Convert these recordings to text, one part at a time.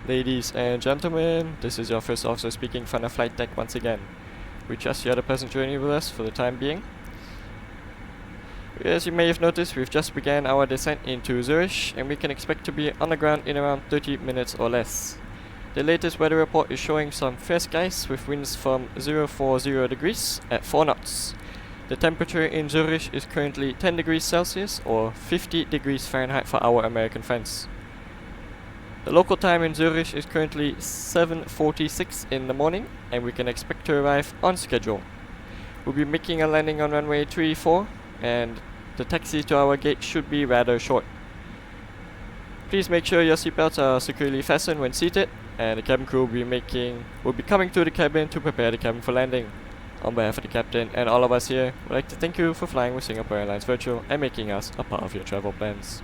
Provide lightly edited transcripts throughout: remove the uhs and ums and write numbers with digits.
Ladies and gentlemen, this is your first officer speaking from the flight deck once again. We trust you had a pleasant journey with us for the time being. As you may have noticed, we've just began our descent into Zurich, and we can expect to be on the ground in around 30 minutes or less. The latest weather report is showing some fair skies with winds from 040 degrees at 4 knots. The temperature in Zurich is currently 10 degrees Celsius or 50 degrees Fahrenheit for our American friends. The local time in Zurich is currently 7:46 in the morning, and we can expect to arrive on schedule. We'll be making a landing on runway 34, and the taxi to our gate should be rather short. Please make sure your seatbelts are securely fastened when seated, and the cabin crew will be coming to the cabin to prepare the cabin for landing. On behalf of the captain and all of us here, we'd like to thank you for flying with Singapore Airlines Virtual and making us a part of your travel plans.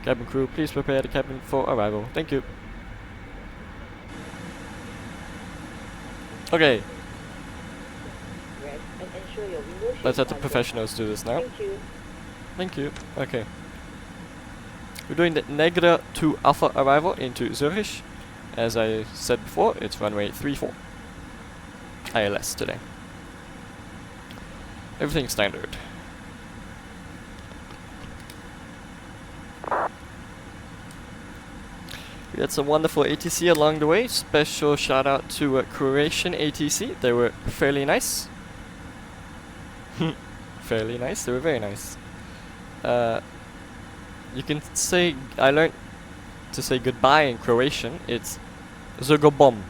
Cabin crew, please prepare the cabin for arrival. Thank you. Okay. Let's let the professionals do this now. Thank you. Okay. We're doing the Negra to Alpha arrival into Zurich. As I said before, it's runway 34. ILS today. Everything standard. We had some wonderful ATC along the way. Special shout out to Croatian ATC. They were fairly nice. Fairly nice. They were very nice. You can say, I learned to say goodbye in Croatian. It's Zugobom.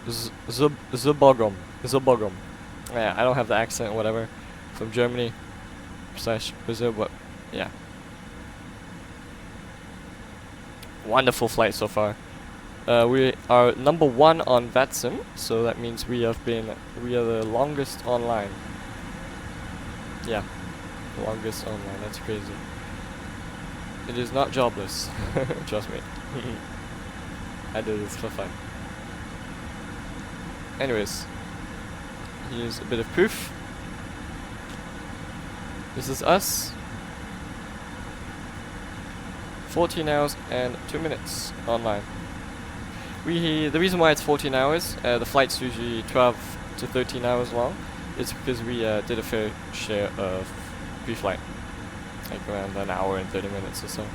Zubogom. Zubogom. Yeah, I don't have the accent, whatever. From Germany / Brazil, but yeah. Wonderful flight so far. We are number 1 on Vatsim, so that means we are the longest online. Yeah, longest online. That's crazy. It is not jobless. Trust me. I do this for fun. Anyways, here's a bit of proof. This is us. 14 hours and 2 minutes online. The reason why it's 14 hours, the flight's usually 12 to 13 hours long, is because we did a fair share of pre-flight, like around an hour and 30 minutes or so.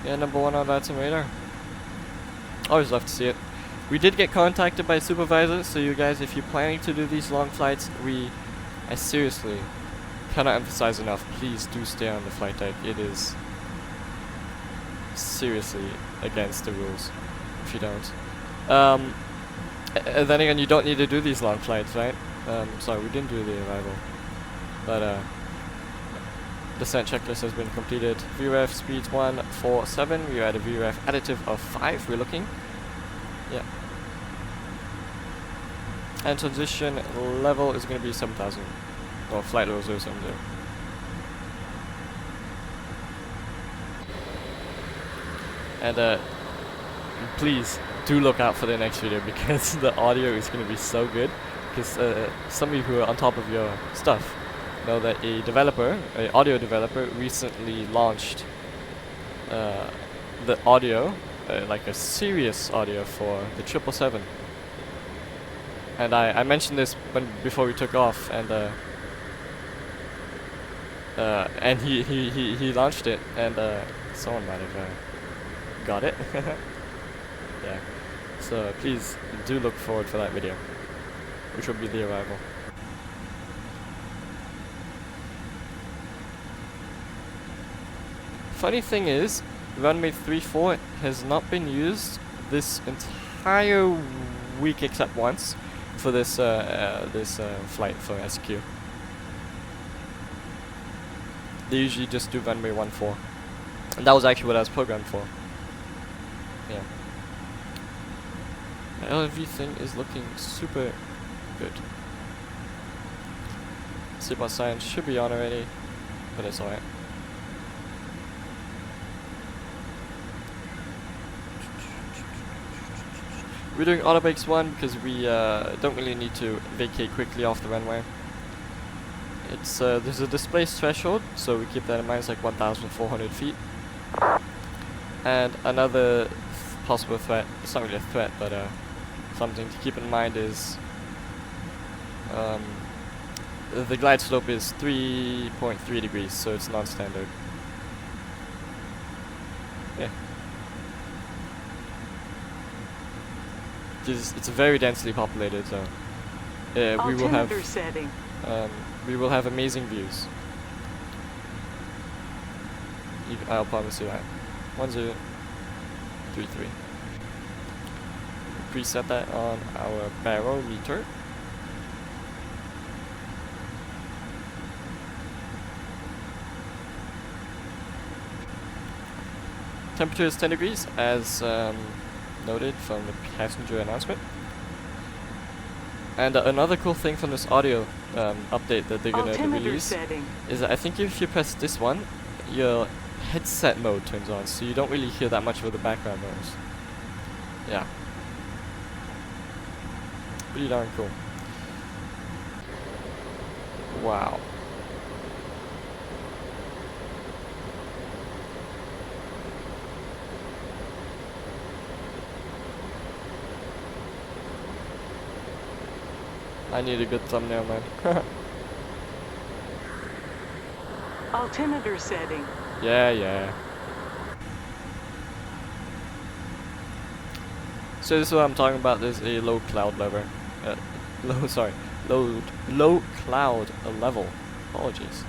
Yeah, number 1 on that radar. Always love to see it. We did get contacted by supervisors, so you guys, if you're planning to do these long flights, I seriously cannot emphasize enough, please do stay on the flight deck. It is seriously against the rules if you don't. Then again, you don't need to do these long flights, right? Sorry, we didn't do the arrival, but descent checklist has been completed. VREF speeds 147. We are at a VREF additive of 5. We're looking, yeah. And transition level is going to be 7,000, or flight level 070. And please do look out for the next video, because the audio is going to be so good. Because some of you who are on top of your stuff know that an audio developer, recently launched the audio, like a serious audio for the 777. And I mentioned this before we took off, and he launched it, and someone might have got it. Yeah, so please do look forward for that video, which will be the arrival. Funny thing is, runway 34 has not been used this entire week except once for this flight for SQ. They usually just do runway 14, and that was actually what I was programmed for. Yeah. Everything is looking super good. Seatbelt sign should be on already, but it's alright. We're doing auto brakes 1 because we don't really need to vacate quickly off the runway. It's there's a displaced threshold, so we keep that in mind. It's like 1,400 feet. And another possible threat. It's not really a threat, but something to keep in mind is the glide slope is 3.3 degrees, so it's non-standard. Yeah. It's very densely populated, so we will have amazing views. I'll promise you that. 1033. Preset that on our barometer. Temperature is 10 degrees, as noted from the passenger announcement. And another cool thing from this audio update that they're going to release is that I think if you press this one, your headset mode turns on, so you don't really hear that much of the background noise. Yeah. Pretty darn cool. Wow. I need a good thumbnail, man. Altimeter setting. Yeah. So this is what I'm talking about. There's a low cloud level. Low cloud level. Apologies.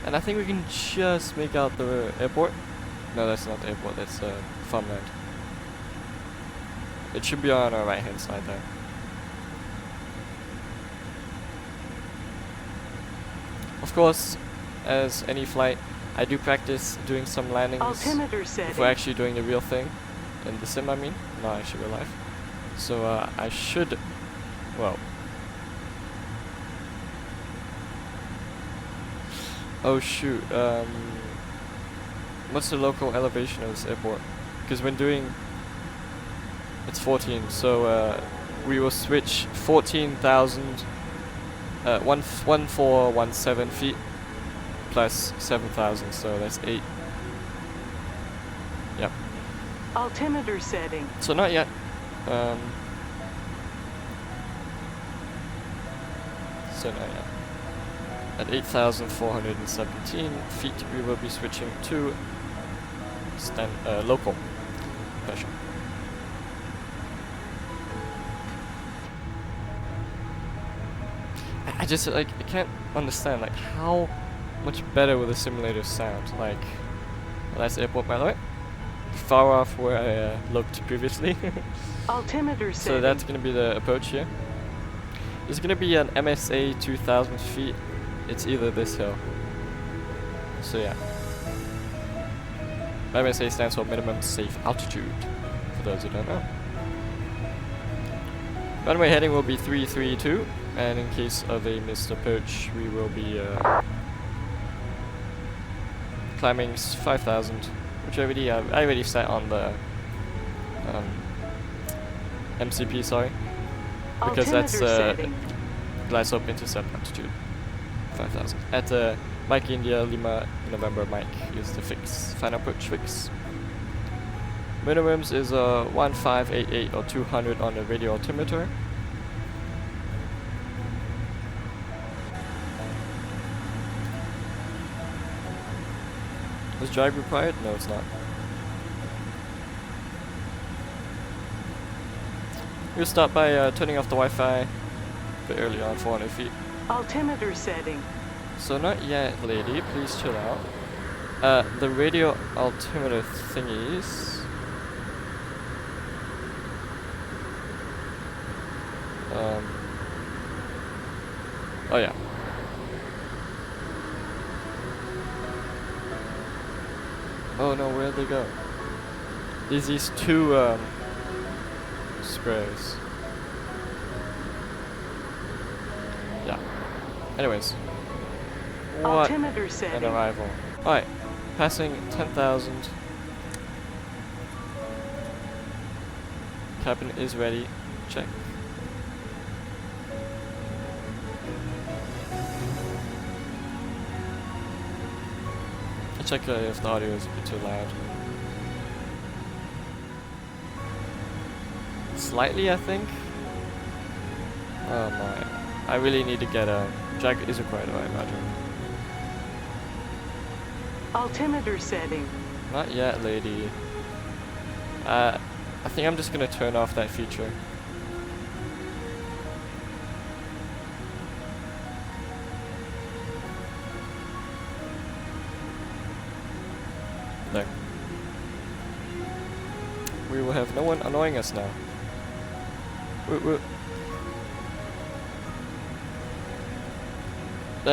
And I think we can just make out the airport. No, that's not the airport. That's farmland. It should be on our right hand side there. Of course, as any flight, I do practice doing some landings before actually doing the real thing. In the sim, I mean. Not actually real life. So I should, well. Oh shoot, what's the local elevation of this airport? Because when doing, it's 14, so we will switch 14,000, 1417 feet plus 7,000, so that's 8. Yep. Altimeter setting. So not yet. So not yet. At 8,417 feet, we will be switching to local pressure. I just I can't understand how much better will the simulator sound. Well, that's the airport, by the way. Far off where I looked previously. Altimeter setting. So that's going to be the approach here. There's going to be an MSA 2,000 feet. It's either this hill. So yeah. MSA stands for minimum safe altitude, for those who don't know. Runway heading will be 332, and in case of a missed approach, we will be climbing 5,000, which I already set on the MCP, sorry, because that's glide slope intercept altitude. 5,000. At Mike India Lima November Mike is the fix. Final approach fix. Minimums is 1588 or 200 on the radio altimeter. Is drive required? No, it's not. We'll start by turning off the Wi-Fi a bit early on, 400 feet. Altimeter setting. So not yet, lady. Please chill out. The radio altimeter thingies. Oh yeah. Oh no, where'd they go? There's these two squares. Yeah. Anyways. What Altimeter setting. an arrival. Alright. Passing 10,000. Cabin is ready. Check. I'll check if the audio is a bit too loud. slightly, I think. Oh my. I really need to get a drag is required, I imagine. Altimeter setting. Not yet, lady. I think I'm just gonna turn off that feature. There. We will have no one annoying us now.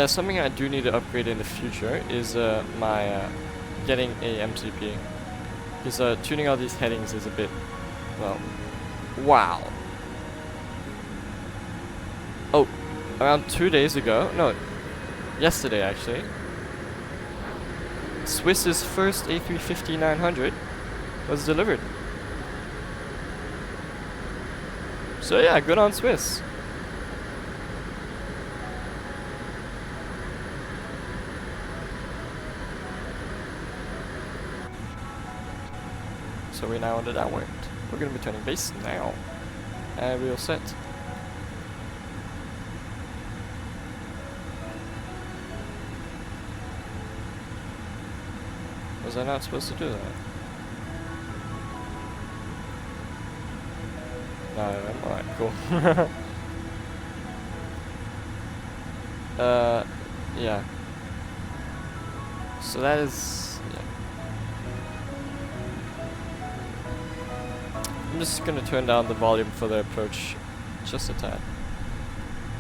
Something I do need to upgrade in the future is my getting a MCP. Because tuning all these headings is a bit, well, wow. Oh, around 2 days ago, no, yesterday actually, Swiss's first A350-900 was delivered. So yeah, good on Swiss. So we're now on the downwind. We're going to be turning base now. And we're all set. Was I not supposed to do that? No, alright, cool. Yeah. So that is, yeah. I'm just gonna turn down the volume for the approach just a tad.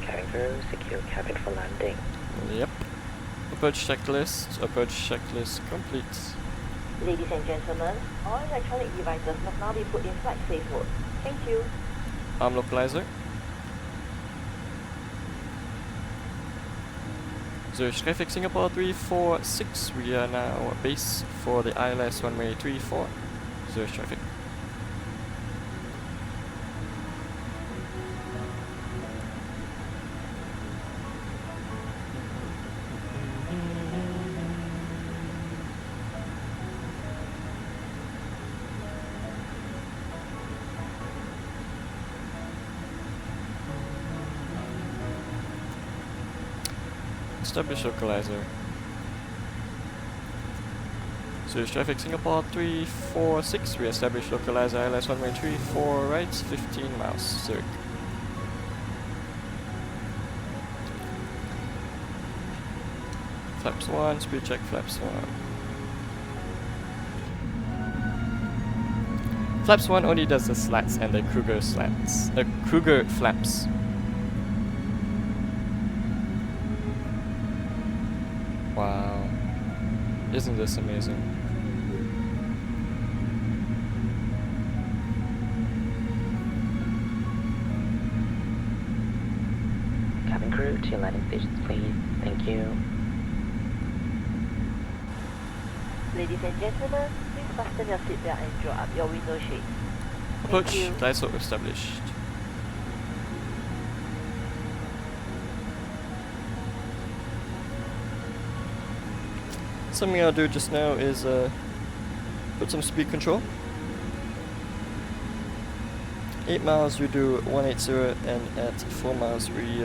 Cabin crew, secure cabin for landing. Yep. Approach checklist complete. Ladies and gentlemen, all electronic devices must now be put in flight safe mode. Thank you. Arm localizer. Zurich traffic Singapore 346. We are now base for the ILS runway 34. Zurich traffic. Establish localizer. Zurich traffic Singapore 346. We establish localizer ILS runway 34 right, 15 miles. Zurich. Flaps 1, speed check flaps 1. Flaps 1 only does the slats and the Kruger slats. The Kruger flaps. Wow. Isn't this amazing? Cabin crew, to your landing stations please. Thank you. Ladies and gentlemen, please fasten your seatbelt and draw up your window shades. Approach, you. ISO established. Something I'll do just now is put some speed control. 8 miles we do 180, and at 4 miles we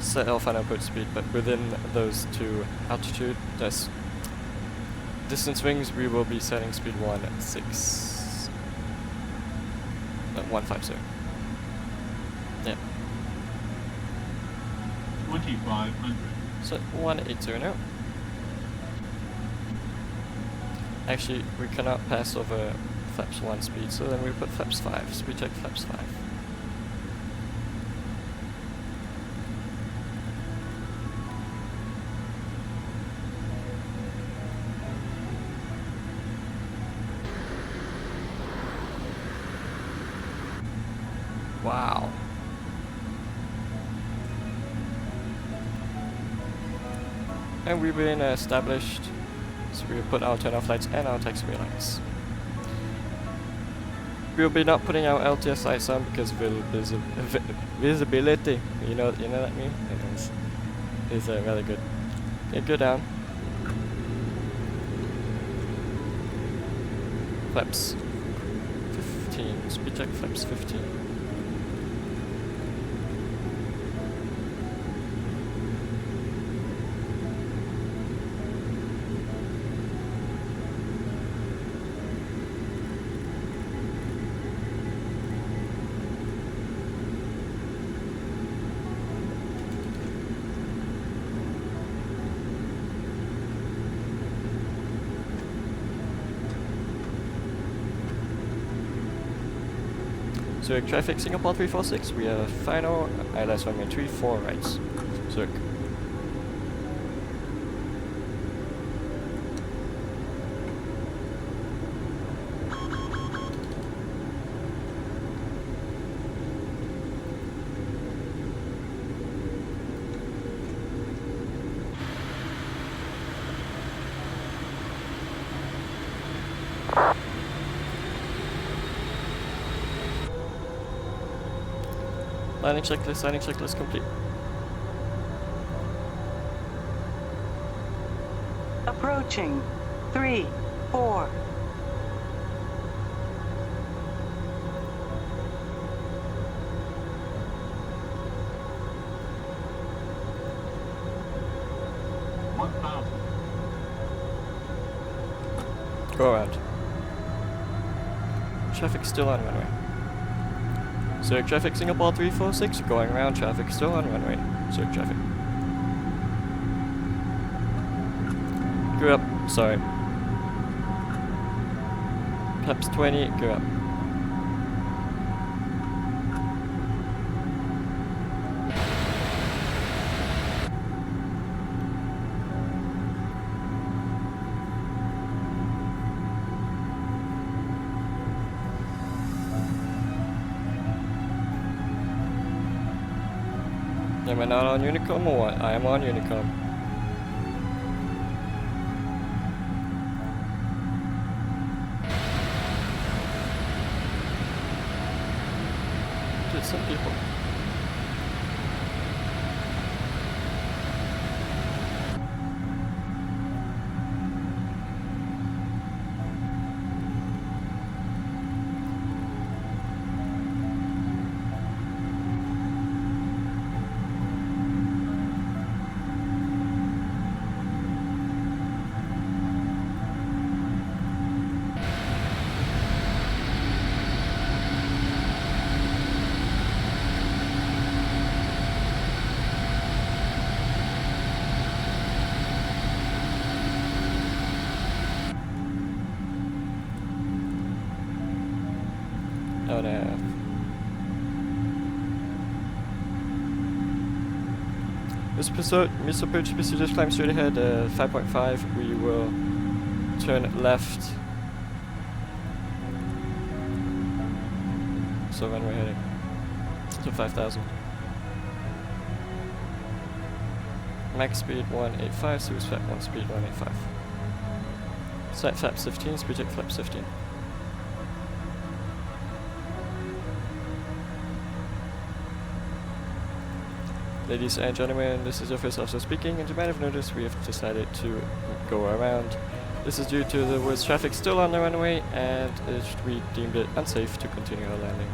set our final approach speed, but within those two altitude, that's distance wings, we will be setting speed 150. Yeah. 2500. So 180 now. Actually, we cannot pass over flaps 1 speed, so then we put flaps 5. Speed check flaps 5. Wow. And we've been established. So we will put our turn-off lights and our taxiway lights. We'll be not putting our LTS lights on because visibility, you know what I mean? Is really good. Okay, go down. Flaps 15. speed check flaps 15. Zurich traffic Singapore 346, we have final ILS runway 34 rights. Zurich. Landing checklist complete. Approaching. 3, 4. Go around. Traffic still on runway. Zurich traffic Singapore 346, going around, traffic still on runway. Zurich traffic. Gear up, sorry. Flaps 20, gear up. Am I not on Unicom or what? I am on Unicom. Did some people. Oh no. Mr. Approach, just climb straight ahead, 5.5, we will turn left. So when we're heading to 5,000. Max speed 185, so we set 1 speed 185. Set flaps 15, speed check flaps 15. Ladies and gentlemen, this is your first officer speaking, and you might have noticed we have decided to go around. This is due to there was traffic still on the runway, and we deemed it unsafe to continue our landing.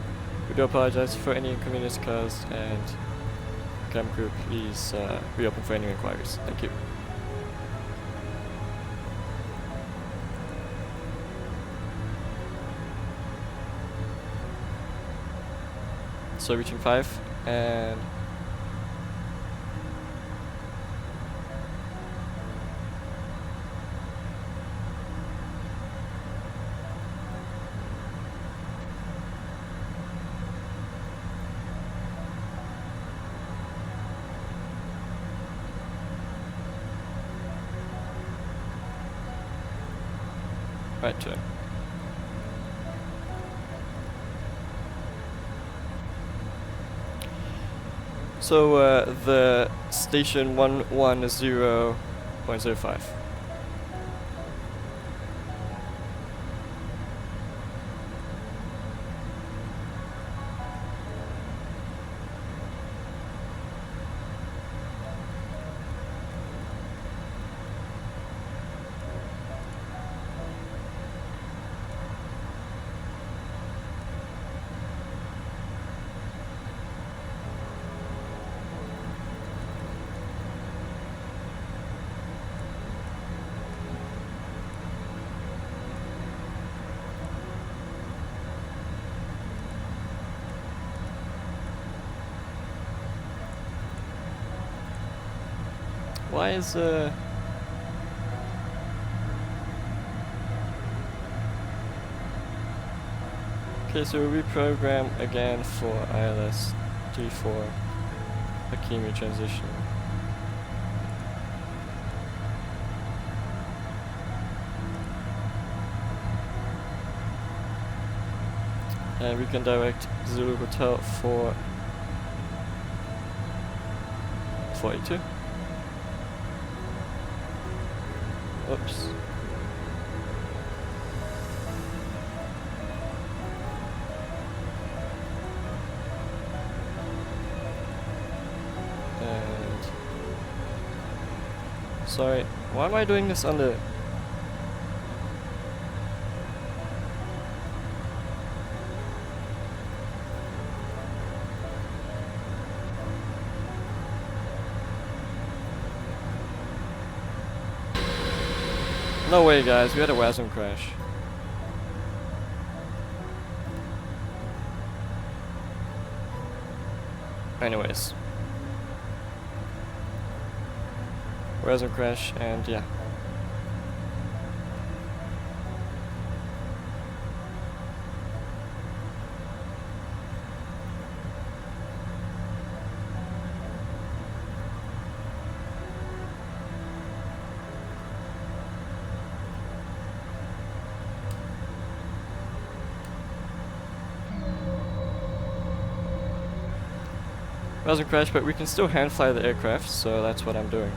We do apologize for any inconvenience caused, and cabin crew, please be open for any inquiries. Thank you. So reaching 5, and right turn. So the station 110.05. Why is Okay, so reprogram again for ILS D4 Hakimi transition. And we can direct Zulu Hotel for 42. Oops. And sorry, why am I doing this on the No way, guys, we had a WASM crash. Anyways. WASM crash, and yeah. Wasn't crashed, but we can still hand fly the aircraft, so that's what I'm doing.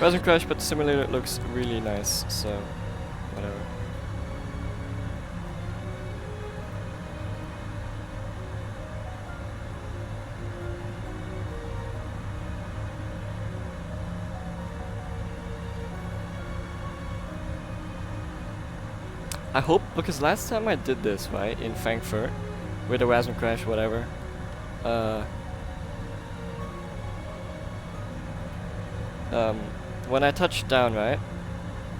Wasn't crashed, but the simulator looks really nice, so whatever. I hope, because last time I did this, right, in Frankfurt, with a WASM crash, whatever, when I touched down, right,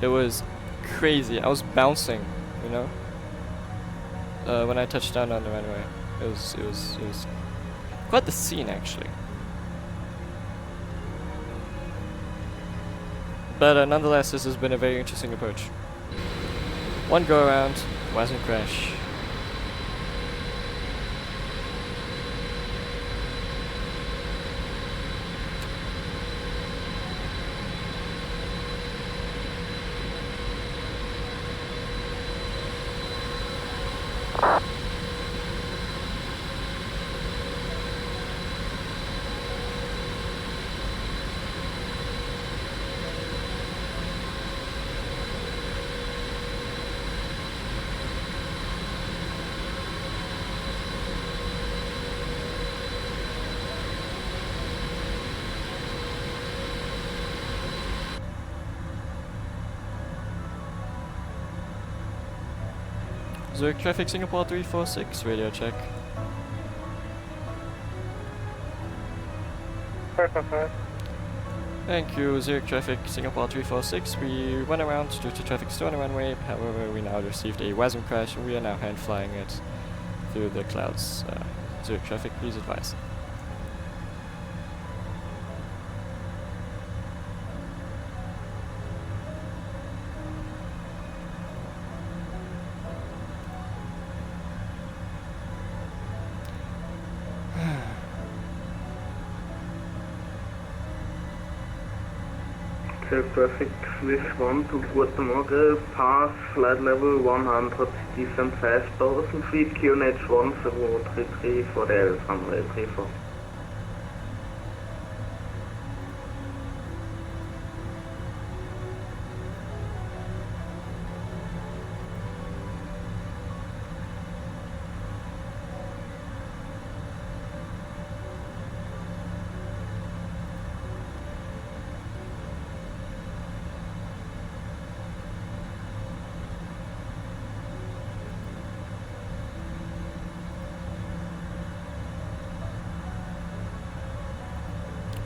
it was crazy. I was bouncing, you know, when I touched down on the runway. It was quite the scene, actually. But nonetheless, this has been a very interesting approach. One go around, WASM crash. Zurich traffic Singapore 346, radio check. Thank you, Zurich traffic Singapore 346. We went around due to traffic still on the runway, however we now received a WASM crash and we are now hand flying it through the clouds. Zurich traffic, please advise. Traffic Swiss 1 to Guten Morgen, pass flight level 100, descent 5000 feet, QNH 1033 for the runway 34.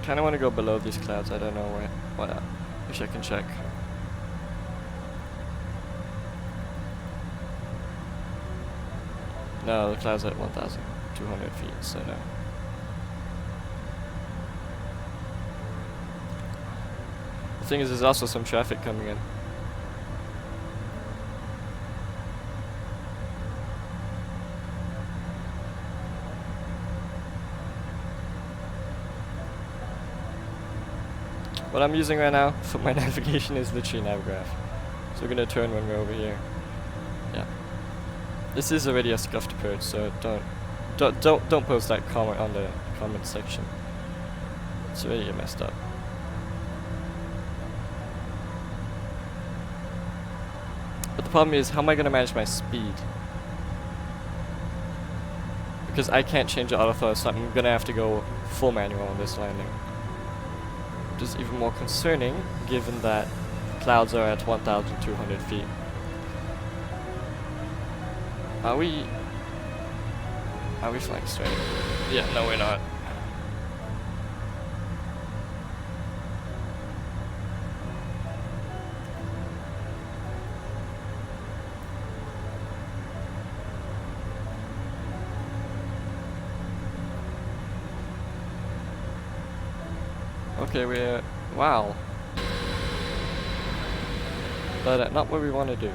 kind of want to go below these clouds. I don't know where. What? Wish I can check. No, the cloud's at 1,200 feet, so no. The thing is, there's also some traffic coming in. What I'm using right now for my navigation is literally Navigraph. So we're gonna turn when we're over here. Yeah. This is already a scuffed approach, so don't post that comment on the comment section. It's already messed up. But the problem is, how am I gonna manage my speed? Because I can't change the autothrust, so I'm gonna have to go full manual on this landing. Which is even more concerning, given that clouds are at 1,200 feet. Are we flying straight? Yeah, no we're not. Okay, we're... wow. But not what we want to do.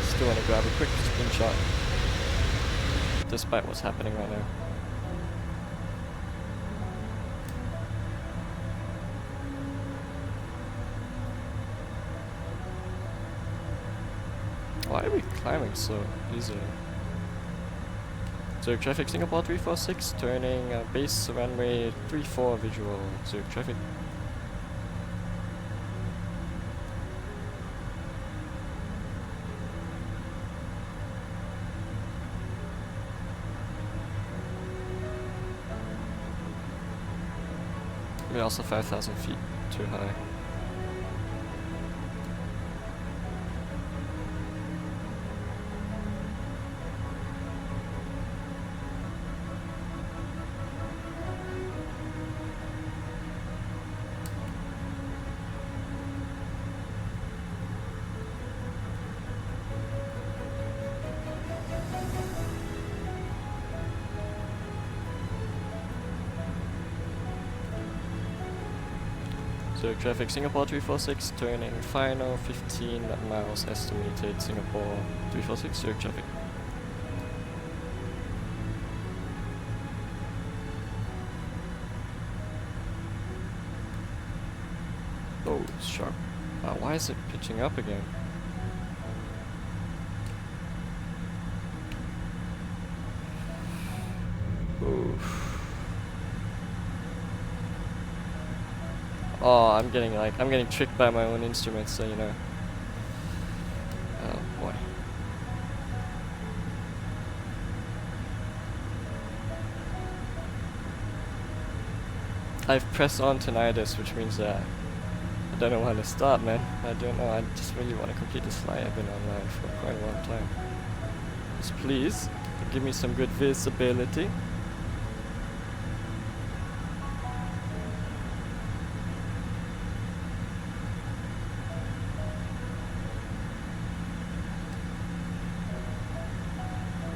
Still want to grab a quick screenshot, despite what's happening right now. Why are we climbing so easily? Zurich traffic, Singapore 346, turning base runway 34 visual, Zurich traffic. We're also 5,000 feet too high. Zurich traffic, Singapore 346, turning final 15 miles estimated, Singapore 346, Zurich traffic. Oh, it's sharp. Why is it pitching up again? Oof. Oh, I'm getting tricked by my own instruments, so you know. Oh boy. I've pressed on tinnitus, which means that I don't know how to start, man. I don't know, I just really want to complete this flight. I've been online for quite a long time. Just please, give me some good visibility.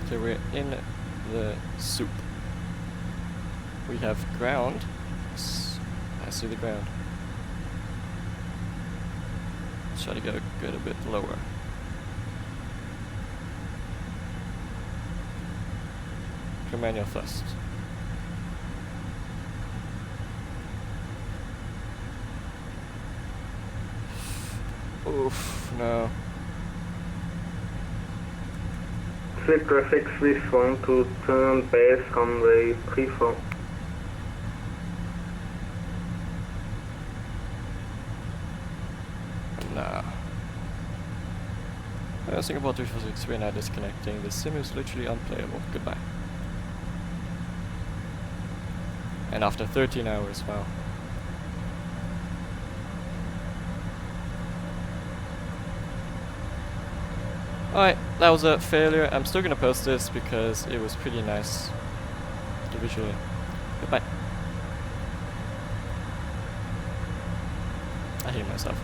Okay, we're in the soup. We have ground. I see the ground. Let's try to get a bit lower. Manual first. Oof, no. Zurich traffic, Swiss 1 to turn base runway 34. Nah. Singapore 346, we're now disconnecting. The sim is literally unplayable. Goodbye. And after 13 hours, wow. Alright, that was a failure. I'm still gonna post this because it was pretty nice to visually. Goodbye. I hate myself.